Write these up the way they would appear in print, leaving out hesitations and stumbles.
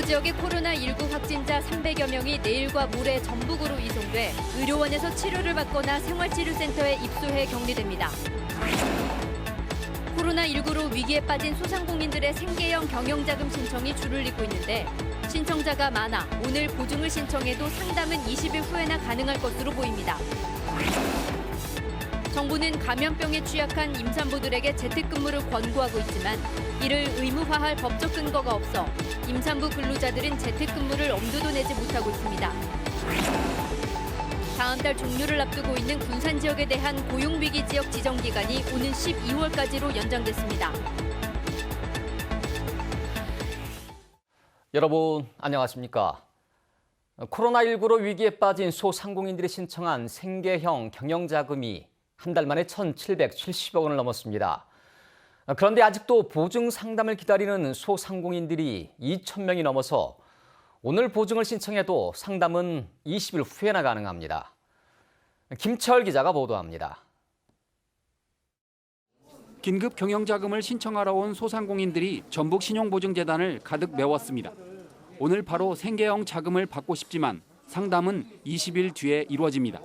대구 지역의 코로나19 확진자 300여 명이 내일과 모레 전북으로 이송돼 의료원에서 치료를 받거나 생활치료센터에 입소해 격리됩니다. 코로나19로 위기에 빠진 소상공인들의 생계형 경영자금 신청이 줄을 잇고 있는데 신청자가 많아 오늘 보증을 신청해도 상담은 20일 후에나 가능할 것으로 보입니다. 정부는 감염병에 취약한 임산부들에게 재택근무를 권고하고 있지만 이를 의무화할 법적 근거가 없어 임산부 근로자들은 재택근무를 엄두도 내지 못하고 있습니다. 다음 달 종료를 앞두고 있는 군산 지역에 대한 고용위기 지역 지정 기간이 오는 12월까지로 연장됐습니다. 여러분 안녕하십니까? 코로나19로 위기에 빠진 소상공인들이 신청한 생계형 경영자금이 한 달 만에 1,770억 원을 넘었습니다. 그런데 아직도 보증 상담을 기다리는 소상공인들이 2,000명이 넘어서 오늘 보증을 신청해도 상담은 20일 후에나 가능합니다. 김철 기자가 보도합니다. 긴급 경영자금을 신청하러 온 소상공인들이 전북신용보증재단을 가득 메웠습니다. 오늘 바로 생계형 자금을 받고 싶지만 상담은 20일 뒤에 이루어집니다.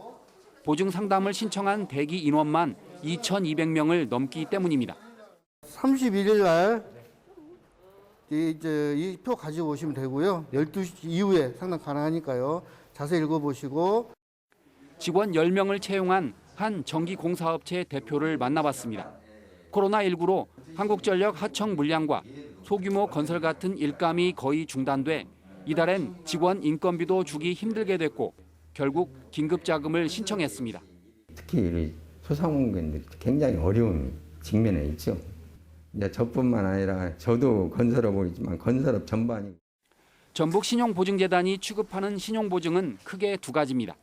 보증 상담을 신청한 대기 인원만 2,200명을 넘기 때문입니다. 31일 날 이 표 가지고 오시면 되고요. 12시 이후에 상담 가능하니까요. 자세히 읽어보시고. 직원 10명을 채용한 한 전기공사업체 대표를 만나봤습니다. 코로나19로 한국전력 하청 물량과 소규모 건설 같은 일감이 거의 중단돼 이달엔 직원 인건비도 주기 힘들게 됐고 결국 긴급자금을 신청했습니다. 특히 우리 소상공인들 굉장히 어려운 직면에 있죠. 이제 저뿐만 아니라 저도 건설하고 있지만 건설업 전반이. 전북신용보증재단이 취급하는 신용보증은 크게 두 가지입니다.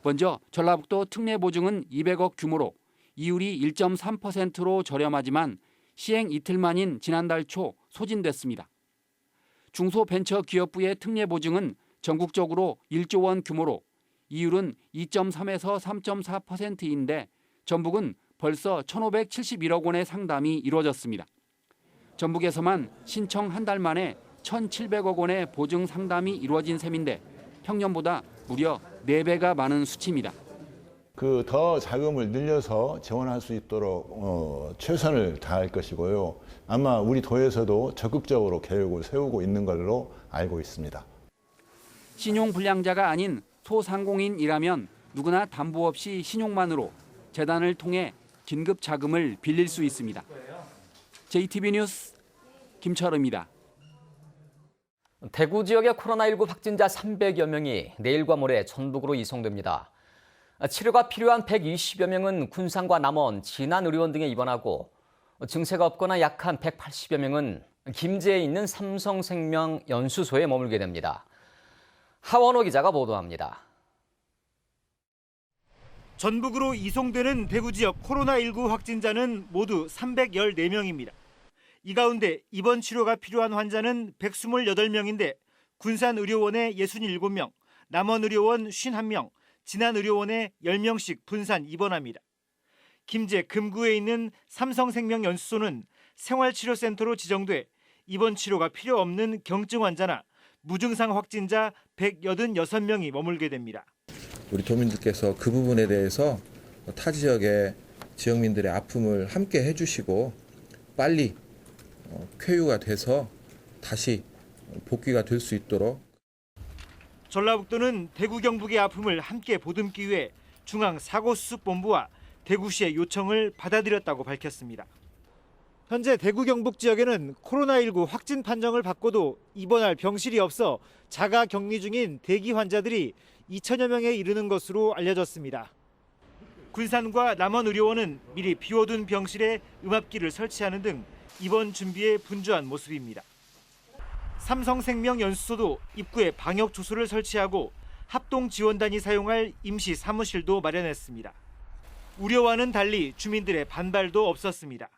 먼저 전라북도 특례보증은 200억 규모로 이율이 1.3%로 저렴하지만 시행 이틀 만인 지난달 초 소진됐습니다. 중소벤처기업부의 특례보증은 전국적으로 1조 원 규모로 이율은 2.3에서 3.4%인데 전북은 벌써 1,571억 원의 상담이 이루어졌습니다. 전북에서만 신청 한 달 만에 1,700억 원의 보증 상담이 이루어진 셈인데 평년보다 무려 4배가 많은 수치입니다. 더 자금을 늘려서 지원할 수 있도록 최선을 다할 것이고요. 아마 우리 도에서도 적극적으로 계획을 세우고 있는 걸로 알고 있습니다. 신용불량자가 아닌 소상공인이라면 누구나 담보 없이 신용만으로 재단을 통해 긴급 자금을 빌릴 수 있습니다. JTB 뉴스 김철우입니다. 대구 지역의 코로나19 확진자 300여 명이 내일과 모레 전북으로 이송됩니다. 치료가 필요한 120여 명은 군산과 남원, 진안 의료원 등에 입원하고 증세가 없거나 약한 180여 명은 김제에 있는 삼성생명 연수소에 머물게 됩니다. 하원호 기자가 보도합니다. 전북으로 이송되는 대구 지역 코로나19 확진자는 모두 314명입니다. 이 가운데 입원 치료가 필요한 환자는 128명인데 군산의료원에 67명, 남원의료원 51명, 진안의료원에 10명씩 분산 입원합니다. 김제 금구에 있는 삼성생명 연수소는 생활치료센터로 지정돼 입원 치료가 필요 없는 경증 환자나 무증상 확진자 186명이 머물게 됩니다. 우리 도민들께서 그 부분에 대해서 타 지역의 지역민들의 아픔을 함께 해주시고 빨리 쾌유가 돼서 다시 복귀가 될 수 있도록. 전라북도는 대구 경북의 아픔을 함께 보듬기 위해 중앙사고수습본부와 대구시의 요청을 받아들였다고 밝혔습니다. 현재 대구 경북 지역에는 코로나19 확진 판정을 받고도 입원할 병실이 없어 자가 격리 중인 대기 환자들이 2천여 명에 이르는 것으로 알려졌습니다. 군산과 남원의료원은 미리 비워둔 병실에 음압기를 설치하는 등 입원 준비에 분주한 모습입니다. 삼성생명 연수소도 입구에 방역 조소를 설치하고 합동지원단이 사용할 임시 사무실도 마련했습니다. 우려와는 달리 주민들의 반발도 없었습니다.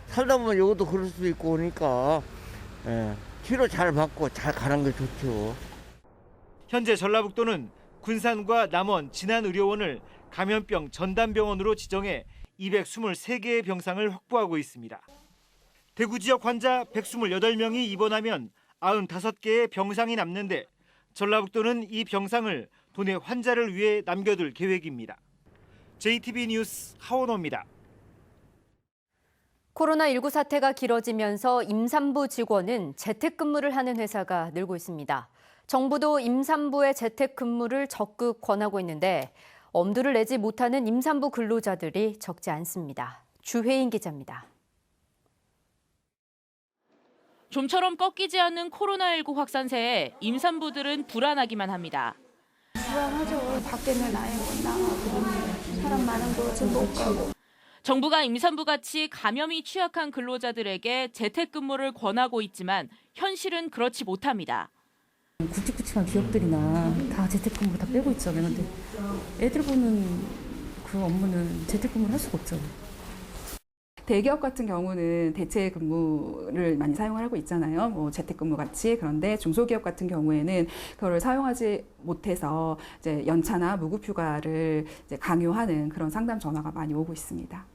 살다 보면 이것도 그럴 수도 있고 그러니까 치료 잘 받고 잘 가는 게 좋죠. 현재 전라북도는 군산과 남원, 진안의료원을 감염병 전담병원으로 지정해 223개의 병상을 확보하고 있습니다. 대구 지역 환자 128명이 입원하면 95개의 병상이 남는데 전라북도는 이 병상을 도내 환자를 위해 남겨둘 계획입니다. JTB 뉴스 하원호입니다. 코로나19 사태가 길어지면서 임산부 직원은 재택근무를 하는 회사가 늘고 있습니다. 정부도 임산부의 재택근무를 적극 권하고 있는데 엄두를 내지 못하는 임산부 근로자들이 적지 않습니다. 주혜인 기자입니다. 좀처럼 꺾이지 않는 코로나19 확산세에 임산부들은 불안하기만 합니다. 불안하죠. 밖에는 아예 못 나가고 사람 많은 곳은 못 가고. 정부가 임산부같이 감염이 취약한 근로자들에게 재택근무를 권하고 있지만 현실은 그렇지 못합니다. 굵직굵직한 기업들이나 다 재택근무 다 빼고 있잖아요. 근데 애들 보는 그 업무는 재택근무를 할 수가 없죠. 대기업 같은 경우는 대체 근무를 많이 사용을 하고 있잖아요. 뭐 재택근무 같이. 그런데 중소기업 같은 경우에는 그걸 사용하지 못해서 이제 연차나 무급휴가를 이제 강요하는 그런 상담 전화가 많이 오고 있습니다.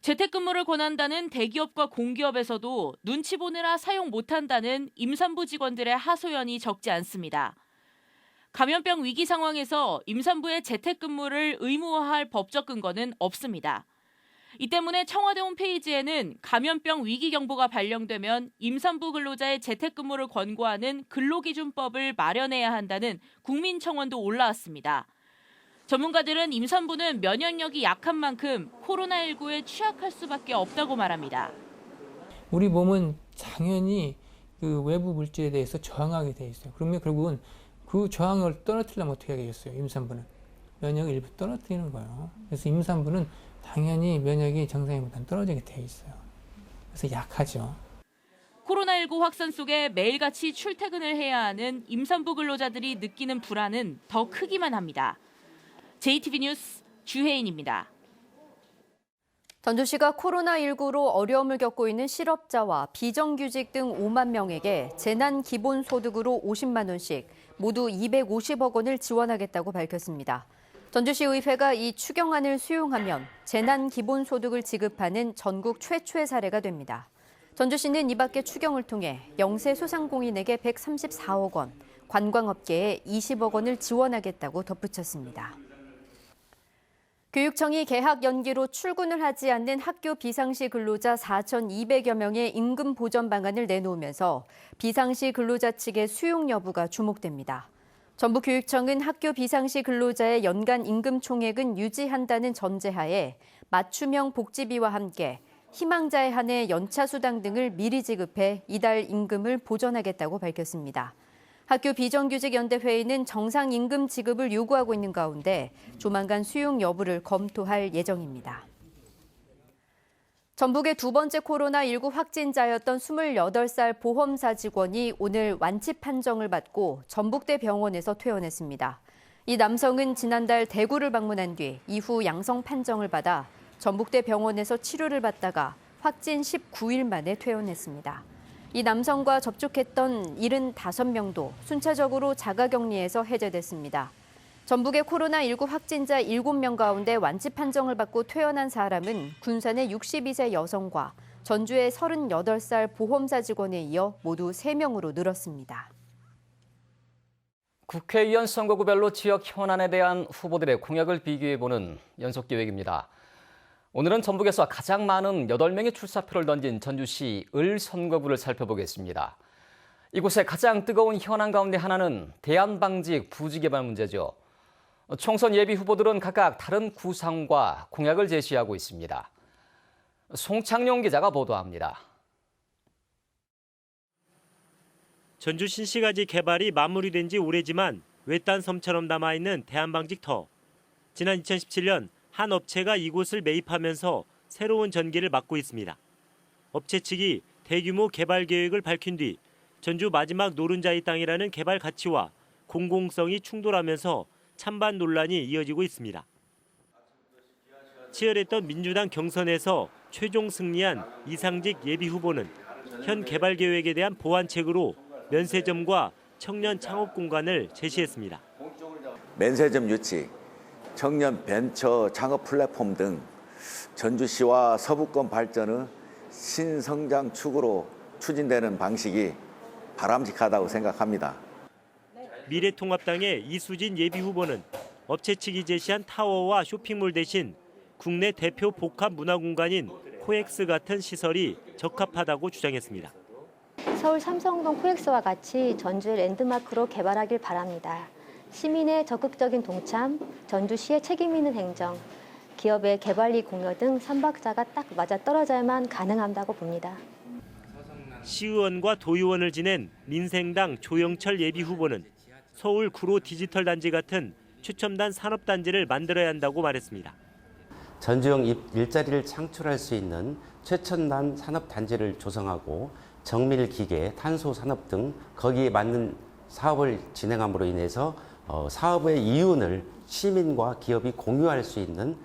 재택근무를 권한다는 대기업과 공기업에서도 눈치 보느라 사용 못한다는 임산부 직원들의 하소연이 적지 않습니다. 감염병 위기 상황에서 임산부의 재택근무를 의무화할 법적 근거는 없습니다. 이 때문에 청와대 홈페이지에는 감염병 위기 경보가 발령되면 임산부 근로자의 재택근무를 권고하는 근로기준법을 마련해야 한다는 국민청원도 올라왔습니다. 전문가들은 임산부는 면역력이 약한 만큼 코로나19에 취약할 수밖에 없다고 말합니다. 우리 몸은 당연히 그 외부 물질에 대해서 저항하게 돼 있어요. 그러면 결국은 그 저항을 떨어뜨리려면 어떻게 하겠어요? 임산부는 면역을 일부 떨어뜨리는 거예요. 그래서 임산부는 당연히 면역이 정상보다는 떨어지게 돼 있어요. 그래서 약하죠. 코로나19 확산 속에 매일같이 출퇴근을 해야 하는 임산부 근로자들이 느끼는 불안은 더 크기만 합니다. JTB 뉴스 주혜인입니다. 전주시가 코로나19로 어려움을 겪고 있는 실업자와 비정규직 등 5만 명에게 재난기본소득으로 50만 원씩 모두 250억 원을 지원하겠다고 밝혔습니다. 전주시의회가 이 추경안을 수용하면 재난기본소득을 지급하는 전국 최초의 사례가 됩니다. 전주시는 이 밖에 추경을 통해 영세 소상공인에게 134억 원, 관광업계에 20억 원을 지원하겠다고 덧붙였습니다. 교육청이 개학 연기로 출근을 하지 않는 학교 비상시 근로자 4,200여 명의 임금 보전 방안을 내놓으면서 비상시 근로자 측의 수용 여부가 주목됩니다. 전북교육청은 학교 비상시 근로자의 연간 임금 총액은 유지한다는 전제하에 맞춤형 복지비와 함께 희망자에 한해 연차수당 등을 미리 지급해 이달 임금을 보전하겠다고 밝혔습니다. 학교 비정규직연대회의는 정상임금 지급을 요구하고 있는 가운데 조만간 수용 여부를 검토할 예정입니다. 전북의 두 번째 코로나19 확진자였던 28살 보험사 직원이 오늘 완치 판정을 받고 전북대 병원에서 퇴원했습니다. 이 남성은 지난달 대구를 방문한 뒤 이후 양성 판정을 받아 전북대 병원에서 치료를 받다가 확진 19일 만에 퇴원했습니다. 이 남성과 접촉했던 75명도 순차적으로 자가격리에서 해제됐습니다. 전북의 코로나19 확진자 7명 가운데 완치 판정을 받고 퇴원한 사람은 군산의 62세 여성과 전주의 38살 보험사 직원에 이어 모두 3명으로 늘었습니다. 국회의원 선거구별로 지역 현안에 대한 후보들의 공약을 비교해보는 연속기획입니다. 오늘은 전북에서 가장 많은 8명의 출사표를 던진 전주시 을 선거구를 살펴보겠습니다. 이곳의 가장 뜨거운 현안 가운데 하나는 대안방직 부지개발 문제죠. 총선 예비 후보들은 각각 다른 구상과 공약을 제시하고 있습니다. 송창용 기자가 보도합니다. 전주 신시가지 개발이 마무리된 지 오래지만 외딴 섬처럼 남아있는 대안방직터. 지난 2017년 한 업체가 이곳을 매입하면서 새로운 전기를 맡고 있습니다. 업체 측이 대규모 개발 계획을 밝힌 뒤 전주 마지막 노른자의 땅이라는 개발 가치와 공공성이 충돌하면서 찬반 논란이 이어지고 있습니다. 치열했던 민주당 경선에서 최종 승리한 이상직 예비 후보는 현 개발 계획에 대한 보완책으로 면세점과 청년 창업 공간을 제시했습니다. 면세점 유치, 청년 벤처 창업 플랫폼 등 전주시와 서부권 발전의 신성장 축으로 추진되는 방식이 바람직하다고 생각합니다. 미래통합당의 이수진 예비후보는 업체 측이 제시한 타워와 쇼핑몰 대신 국내 대표 복합 문화공간인 코엑스 같은 시설이 적합하다고 주장했습니다. 서울 삼성동 코엑스와 같이 전주의 랜드마크로 개발하길 바랍니다. 시민의 적극적인 동참, 전주시의 책임 있는 행정, 기업의 개발리 공여 등 3박자가 딱 맞아떨어져야만 가능한다고 봅니다. 시의원과 도의원을 지낸 민생당 조영철 예비후보는 서울 구로 디지털 단지 같은 최첨단 산업단지를 만들어야 한다고 말했습니다. 전주형 일자리를 창출할 수 있는 최첨단 산업단지를 조성하고 정밀기계, 탄소산업 등 거기에 맞는 사업을 진행함으로 인해서 사업의 이윤을 시민과 기업이 공유할 수 있는.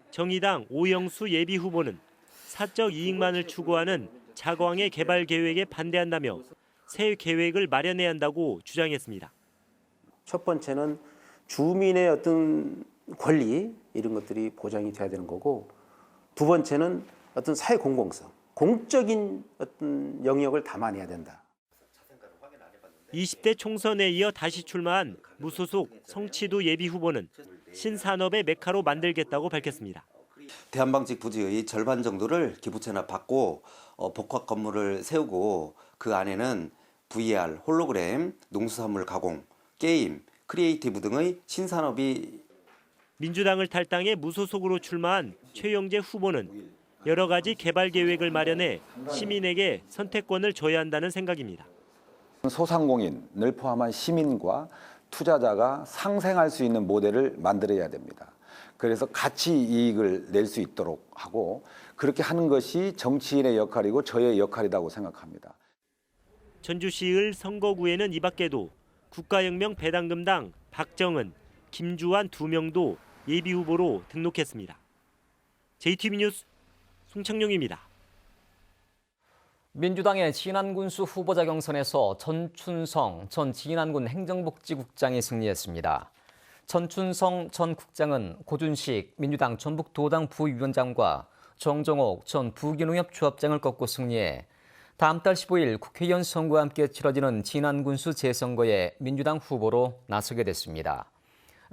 정의당 오영수 예비후보는 사적 이익만을 추구하는 자광의 개발 계획에 반대한다며 새 계획을 마련해야 한다고 주장했습니다. 첫 번째는 주민의 어떤 권리 이런 것들이 보장이 돼야 되는 거고, 두 번째는 어떤 사회 공공성, 공적인 어떤 영역을 담아내야 된다. 20대 총선에 이어 다시 출마한 무소속 성취도 예비후보는 신산업의 메카로 만들겠다고 밝혔습니다. 대한방직 부지의 절반 정도를 기부채납받고 복합 건물을 세우고 그 안에는 VR, 홀로그램, 농수산물 가공, 게임, 크리에이티브 등의 신산업이. 민주당을 탈당해 무소속으로 출마한 최영재 후보는 여러 가지 개발 계획을 마련해 시민에게 선택권을 줘야 한다는 생각입니다. 소상공인을 포함한 시민과 투자자가 상생할 수 있는 모델을 만들어야 됩니다. 그래서 같이 이익을 낼 수 있도록 하고, 그렇게 하는 것이 정치인의 역할이고 저의 역할이라고 생각합니다. 전주시을 선거구에는 이 밖에도 국가혁명 배당금당 박정은, 김주환 2명도 예비후보로 등록했습니다. JTBC 뉴스 송창용입니다. 민주당의 진안군수 후보자 경선에서 전춘성 전 진안군 행정복지국장이 승리했습니다. 전춘성 전 국장은 고준식 민주당 전북도당 부위원장과 정정옥 전 부기농협조합장을 꺾고 승리해 다음 달 15일 국회의원 선거와 함께 치러지는 진안군수 재선거에 민주당 후보로 나서게 됐습니다.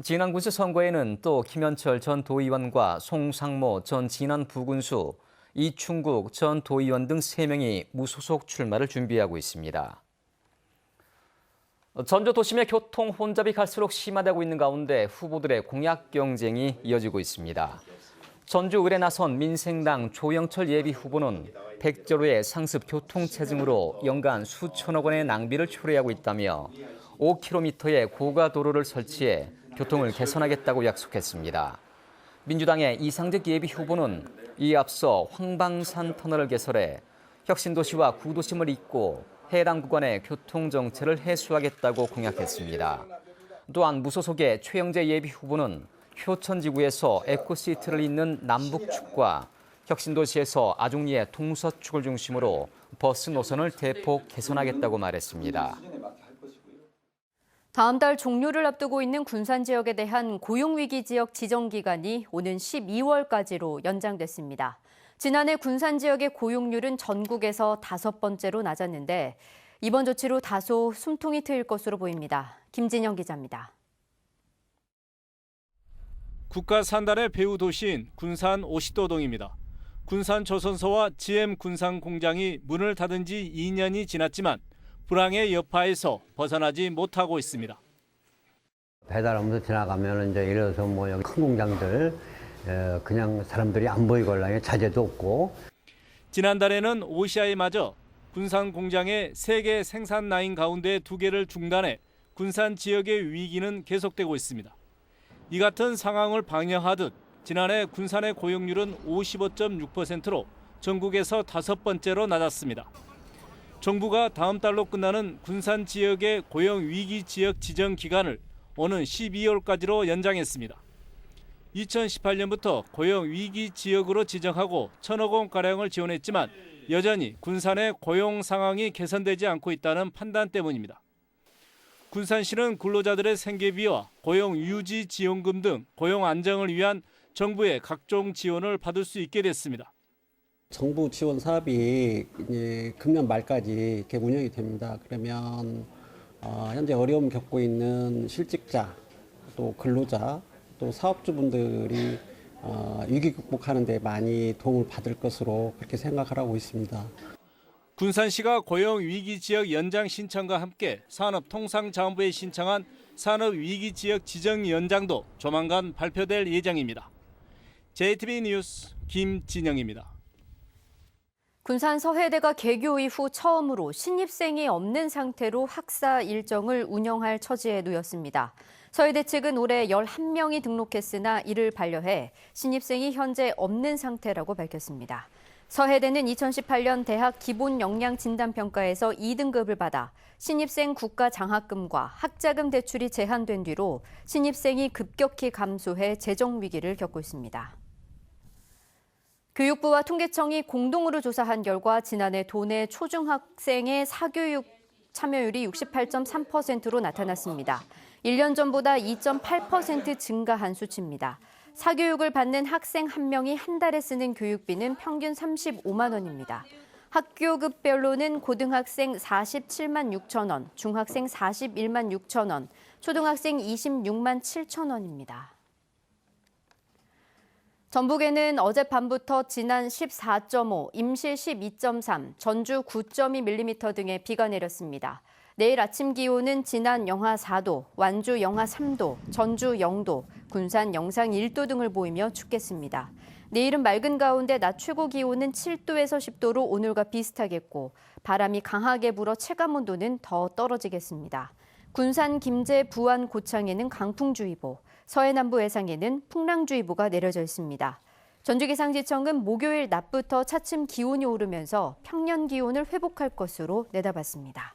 진안군수 선거에는 또 김현철 전 도의원과 송상모 전 진안 부군수, 이충국 전 도의원 등 3명이 무소속 출마를 준비하고 있습니다. 전주 도심의 교통 혼잡이 갈수록 심화되고 있는 가운데 후보들의 공약 경쟁이 이어지고 있습니다. 전주 을에 나선 민생당 조영철 예비후보는 백제로의 상습 교통체증으로 연간 수천억 원의 낭비를 초래하고 있다며 5km의 고가도로를 설치해 교통을 개선하겠다고 약속했습니다. 민주당의 이상득 예비후보는 이에 앞서 황방산 터널을 개설해 혁신도시와 구도심을 잇고 해당 구간의 교통정체를 해소하겠다고 공약했습니다. 또한 무소속의 최영재 예비후보는 효천지구에서 에코시티를 잇는 남북축과 혁신도시에서 아중리의 동서축을 중심으로 버스 노선을 대폭 개선하겠다고 말했습니다. 다음 달 종료를 앞두고 있는 군산 지역에 대한 고용위기 지역 지정 기간이 오는 12월까지로 연장됐습니다. 지난해 군산 지역의 고용률은 전국에서 5번째로 낮았는데 이번 조치로 다소 숨통이 트일 것으로 보입니다. 김진영 기자입니다. 국가 산달의 배후 도시인 군산 오시도동입니다. 군산 조선소와 GM 군산 공장이 문을 닫은 지 2년이 지났지만 불황의 여파에서 벗어나지 못하고 있습니다. 배달하면서 지나가면 이제 예를 들어서 뭐 여기 큰 공장들 그냥 사람들이 안 보이걸랑에 자재도 없고. 지난달에는 OCI에 맞아 군산 공장의 3개 생산 라인 가운데 2개를 중단해 군산 지역의 위기는 계속되고 있습니다. 이 같은 상황을 방영하듯 지난해 군산의 고용률은 55.6%로 전국에서 5번째로 낮았습니다. 정부가 다음 달로 끝나는 군산 지역의 고용 위기 지역 지정 기간을 오는 12월까지로 연장했습니다. 2018년부터 고용 위기 지역으로 지정하고 1,000억 원가량을 지원했지만 여전히 군산의 고용 상황이 개선되지 않고 있다는 판단 때문입니다. 군산시는 근로자들의 생계비와 고용 유지 지원금 등 고용 안정을 위한 정부의 각종 지원을 받을 수 있게 됐습니다. 정부 지원 사업이 이제 금년 말까지 이렇게 운영이 됩니다. 그러면 현재 어려움 겪고 있는 실직자, 또 근로자, 또 사업주분들이 위기 극복하는 데 많이 도움을 받을 것으로 그렇게 생각을 하고 있습니다. 군산시가 고용위기지역 연장 신청과 함께 산업통상자원부에 신청한 산업위기지역 지정 연장도 조만간 발표될 예정입니다. JTBC 뉴스 김진영입니다. 군산 서해대가 개교 이후 처음으로 신입생이 없는 상태로 학사 일정을 운영할 처지에 놓였습니다. 서해대 측은 올해 11명이 등록했으나 이를 반려해 신입생이 현재 없는 상태라고 밝혔습니다. 서해대는 2018년 대학 기본 역량 진단평가에서 2등급을 받아 신입생 국가 장학금과 학자금 대출이 제한된 뒤로 신입생이 급격히 감소해 재정 위기를 겪고 있습니다. 교육부와 통계청이 공동으로 조사한 결과 지난해 도내 초중학생의 사교육 참여율이 68.3%로 나타났습니다. 1년 전보다 2.8% 증가한 수치입니다. 사교육을 받는 학생 한 명이 한 달에 쓰는 교육비는 평균 35만 원입니다. 학교급별로는 고등학생 47만 6천 원, 중학생 41만 6천 원, 초등학생 26만 7천 원입니다. 전북에는 어젯밤부터 진안 14.5, 임실 12.3, 전주 9.2mm 등의 비가 내렸습니다. 내일 아침 기온은 진안 영하 4도, 완주 영하 3도, 전주 0도, 군산 영상 1도 등을 보이며 춥겠습니다. 내일은 맑은 가운데 낮 최고 기온은 7도에서 10도로 오늘과 비슷하겠고 바람이 강하게 불어 체감온도는 더 떨어지겠습니다. 군산, 김제, 부안, 고창에는 강풍주의보, 서해 남부 해상에는 풍랑주의보가 내려져 있습니다. 전주기상지청은 목요일 낮부터 차츰 기온이 오르면서 평년 기온을 회복할 것으로 내다봤습니다.